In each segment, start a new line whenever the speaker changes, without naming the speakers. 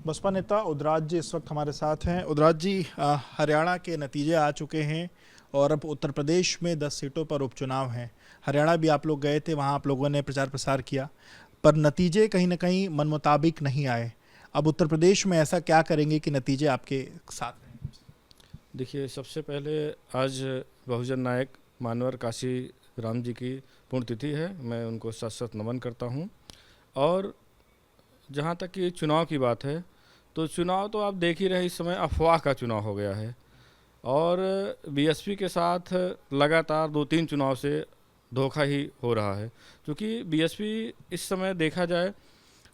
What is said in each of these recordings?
बसपा नेता उदराज जी इस वक्त हमारे साथ हैं। उदराज जी, हरियाणा के नतीजे आ चुके हैं और अब उत्तर प्रदेश में 10 सीटों पर उपचुनाव हैं। हरियाणा भी आप लोग गए थे, वहां आप लोगों ने प्रचार प्रसार किया, पर नतीजे कहीं ना कहीं मन मुताबिक नहीं आए। अब उत्तर प्रदेश में ऐसा क्या करेंगे कि नतीजे आपके साथ रहें?
देखिए, सबसे पहले आज बहुजन नायक मानवर काशी राम जी की पुण्यतिथि है। मैं उनको सत सत नमन करता हूँ। और जहाँ तक कि चुनाव की बात है, तो चुनाव तो आप देख ही रहे, इस समय अफवाह का चुनाव हो गया है। और बीएसपी के साथ लगातार 2-3 चुनाव से धोखा ही हो रहा है, क्योंकि बीएसपी इस समय देखा जाए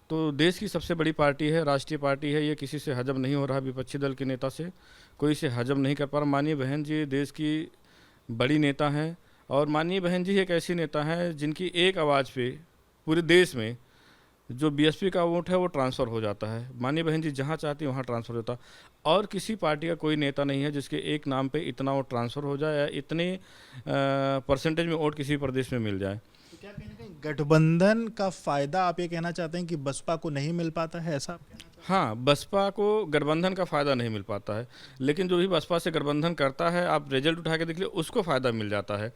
तो देश की सबसे बड़ी पार्टी है, राष्ट्रीय पार्टी है। ये किसी से हजम नहीं हो रहा, विपक्षी दल के नेता से कोई इसे हजम नहीं कर पा रहा। माननीय बहन जी देश की बड़ी नेता हैं, और माननीय बहन जी एक ऐसी नेता हैं जिनकी एक आवाज़ पे पूरे देश में जो बीएसपी का वोट है वो ट्रांसफ़र हो जाता है। माननीय बहन जी जहाँ चाहती हैं वहाँ ट्रांसफ़र होता है, और किसी पार्टी का कोई नेता नहीं है जिसके एक नाम पे इतना वोट ट्रांसफ़र हो जाए या इतने परसेंटेज में वोट किसी प्रदेश में मिल जाए।
तो क्या कहीं ना कहीं गठबंधन का फायदा आप ये कहना चाहते हैं कि बसपा को नहीं मिल पाता है, ऐसा आप कहना चाहते
हाँ, बसपा को गठबंधन का फ़ायदा नहीं मिल पाता है, लेकिन जो भी बसपा से गठबंधन करता है, आप रिजल्ट उठा के देख लीजिए, उसको फ़ायदा मिल जाता है।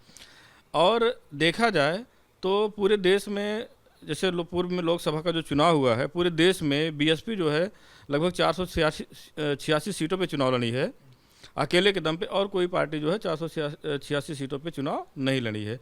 और देखा जाए तो पूरे देश में, जैसे पूर्व में लोकसभा का जो चुनाव हुआ है, पूरे देश में बीएसपी जो है लगभग 486 सीटों पे चुनाव लड़ी है अकेले के दम पे, और कोई पार्टी जो है 486 सीटों पे चुनाव नहीं लड़ी है।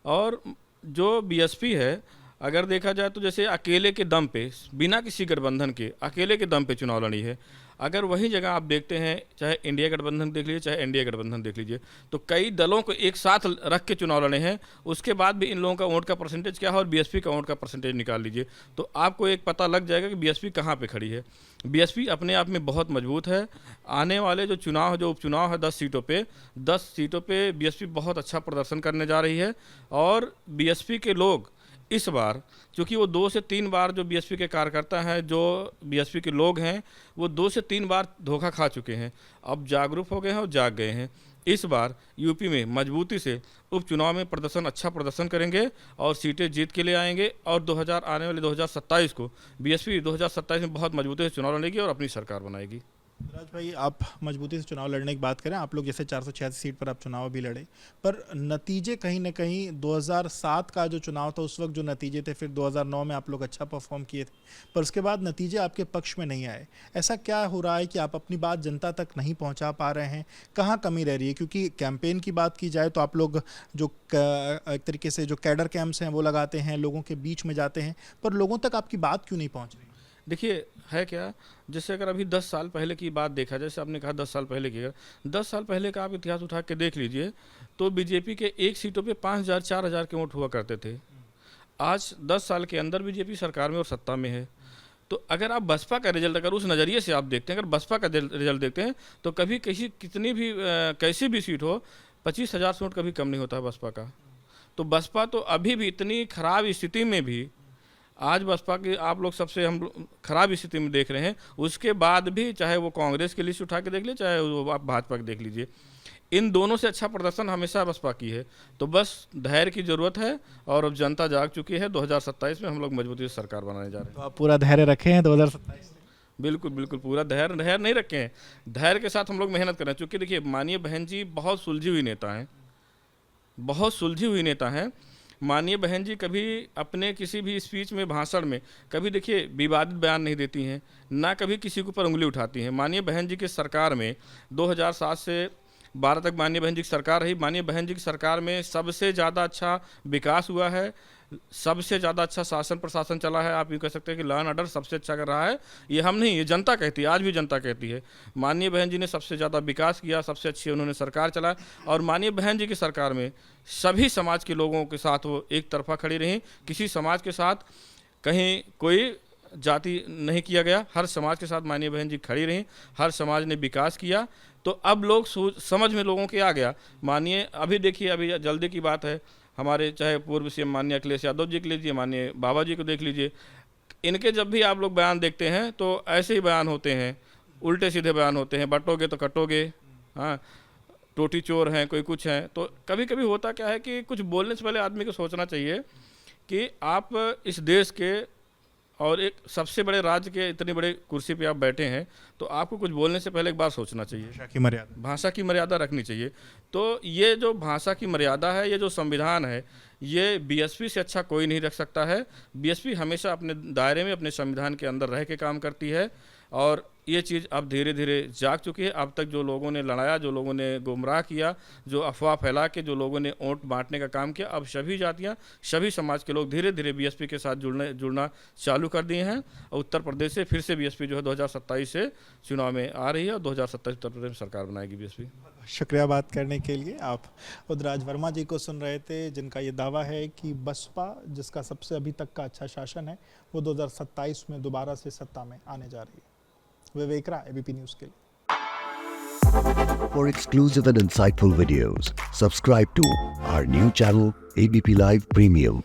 और जो बीएसपी है, अगर देखा जाए तो जैसे अकेले के दम पे, बिना किसी गठबंधन के अकेले के दम पे चुनाव लड़ी है। अगर वही जगह आप देखते हैं, चाहे इंडिया गठबंधन देख लीजिए, चाहे एनडीए गठबंधन देख लीजिए, तो कई दलों को एक साथ रख के चुनाव लड़े हैं। उसके बाद भी इन लोगों का वोट का परसेंटेज क्या है और बीएसपी का वोट का परसेंटेज निकाल लीजिए, तो आपको एक पता लग जाएगा कि बीएसपी कहाँ पे खड़ी है। बीएसपी अपने आप में बहुत मजबूत है। आने वाले जो चुनाव है, जो उपचुनाव है 10 सीटों पे बीएसपी बहुत अच्छा प्रदर्शन करने जा रही है। और बीएसपी के लोग इस बार, क्योंकि वो 2 से 3 बार जो बीएसपी के कार्यकर्ता हैं, जो बीएसपी के लोग हैं, वो 2 से 3 बार धोखा खा चुके हैं, अब जागरूक हो गए हैं और जाग गए हैं। इस बार यूपी में मजबूती से उपचुनाव में अच्छा प्रदर्शन करेंगे और सीटें जीत के लिए आएंगे। और 2000 आने वाले 2027 को बीएसपी 2027 में बहुत मजबूती से चुनाव लड़ेगी और अपनी सरकार बनाएगी।
राज भाई, आप मजबूती से चुनाव लड़ने की बात करें, आप लोग जैसे 486 सीट पर आप चुनाव भी लड़े, पर नतीजे कहीं ना कहीं 2007 का जो चुनाव था उस वक्त जो नतीजे थे, फिर 2009 में आप लोग अच्छा परफॉर्म किए थे, पर उसके बाद नतीजे आपके पक्ष में नहीं आए। ऐसा क्या हो रहा है कि आप अपनी बात जनता तक नहीं पहुंचा पा रहे हैं? कहाँ कमी रह रही है? क्योंकि कैंपेन की बात की जाए तो आप लोग जो एक तरीके से जो कैडर कैंप्स हैं वो लगाते हैं, लोगों के बीच में जाते हैं, पर लोगों तक आपकी बात क्यों नहीं पहुँच रही?
देखिए, है क्या, जैसे अगर अभी 10 साल पहले की बात देखा, जैसे आपने कहा 10 साल पहले की, अगर 10 साल पहले का आप इतिहास उठा के देख लीजिए, तो बीजेपी के एक सीटों पे 5,000 4,000 के वोट हुआ करते थे। आज 10 साल के अंदर बीजेपी सरकार में और सत्ता में है। तो अगर आप बसपा का रिजल्ट, अगर उस नज़रिए से आप देखते हैं, अगर बसपा का रिजल्ट देखते हैं, तो कभी किसी कितनी भी कैसी भी सीट हो, 25,000 से वोट कभी कम नहीं होता है बसपा का। तो बसपा तो अभी भी इतनी खराब स्थिति में भी, आज बसपा की आप लोग सबसे हम खराब स्थिति में देख रहे हैं, उसके बाद भी चाहे वो कांग्रेस की लिस्ट उठा के देख लीजिए, चाहे वो आप भाजपा की देख लीजिए, इन दोनों से अच्छा प्रदर्शन हमेशा बसपा की है। तो बस धैर्य की ज़रूरत है, और अब जनता जाग चुकी है। 2027 में हम लोग मजबूती से सरकार बनाने जा रहे
तो
हैं।
आप पूरा धैर्य रखे हैं 2027?
बिल्कुल बिल्कुल, पूरा धैर्य धैर्य नहीं रखे हैं, धैर्य के साथ हम लोग मेहनत कर रहे हैं। चूँकि देखिए, माननीय बहन जी बहुत सुलझी हुई नेता हैं, बहुत सुलझी हुई नेता हैं। माननीय बहन जी कभी अपने किसी भी स्पीच में, भाषण में, कभी देखिए विवादित बयान नहीं देती हैं, ना कभी किसी के ऊपर उंगली उठाती हैं। माननीय बहन जी की सरकार में 2007 से 12 तक माननीय बहन जी की सरकार रही। माननीय बहन जी की सरकार में सबसे ज़्यादा अच्छा विकास हुआ है, सबसे ज़्यादा अच्छा शासन प्रशासन चला है। आप यूँ कह सकते हैं कि लॉ एंड ऑर्डर सबसे अच्छा कर रहा है। ये हम नहीं, ये जनता कहती है, आज भी जनता कहती है। माननीय बहन जी ने सबसे ज़्यादा विकास किया, सबसे अच्छी उन्होंने सरकार चला। और माननीय बहन जी की सरकार में सभी समाज के लोगों के साथ वो एक तरफा खड़ी रहीं, किसी समाज के साथ कहीं कोई जाति नहीं किया गया, हर समाज के साथ माननीय बहन जी खड़ी रहीं, हर समाज ने विकास किया। तो अब लोग समझ में लोगों के आ गया। माननीय अभी देखिए, अभी जल्दी की बात है, हमारे चाहे पूर्व सीएम माननीय अखिलेश यादव जी को लीजिए, माननीय बाबा जी को देख लीजिए, इनके जब भी आप लोग बयान देखते हैं तो ऐसे ही बयान होते हैं, उल्टे सीधे बयान होते हैं, बटोगे तो कटोगे, हाँ, टोटी चोर हैं, कोई कुछ हैं। तो कभी कभी होता क्या है कि कुछ बोलने से पहले आदमी को सोचना चाहिए कि आप इस देश के और एक सबसे बड़े राज्य के इतनी बड़े कुर्सी पे आप बैठे हैं, तो आपको कुछ बोलने से पहले एक बार सोचना चाहिए,
भाषा की मर्यादा।
भाषा की मर्यादा रखनी चाहिए। तो ये जो भाषा की मर्यादा है, ये जो संविधान है, ये बीएसपी से अच्छा कोई नहीं रख सकता है। बीएसपी हमेशा अपने दायरे में, अपने संविधान के अंदर रह के काम करती है, और ये चीज़ अब धीरे धीरे जाग चुकी है। अब तक जो लोगों ने लड़ाया, जो लोगों ने गुमराह किया, जो अफवाह फैला के जो लोगों ने वोट बांटने का काम किया, अब सभी जातियां, सभी समाज के लोग धीरे धीरे बीएसपी के साथ जुड़ना चालू कर दिए हैं। और उत्तर प्रदेश से फिर से बीएसपी जो है 2027 से चुनाव में आ रही है, और 2027 उत्तर प्रदेश में सरकार बनाएगी बीएसपी।
शुक्रिया बात करने के लिए। आप उदराज वर्मा जी को सुन रहे थे, जिनका ये दावा है कि बसपा, जिसका सबसे अभी तक का अच्छा शासन है, वो 2027 में दोबारा से सत्ता में आने जा रही है। विवेक राय, एबीपी न्यूज़ के लिए।
For exclusive and insightful videos, subscribe to our new channel ABP Live Premium.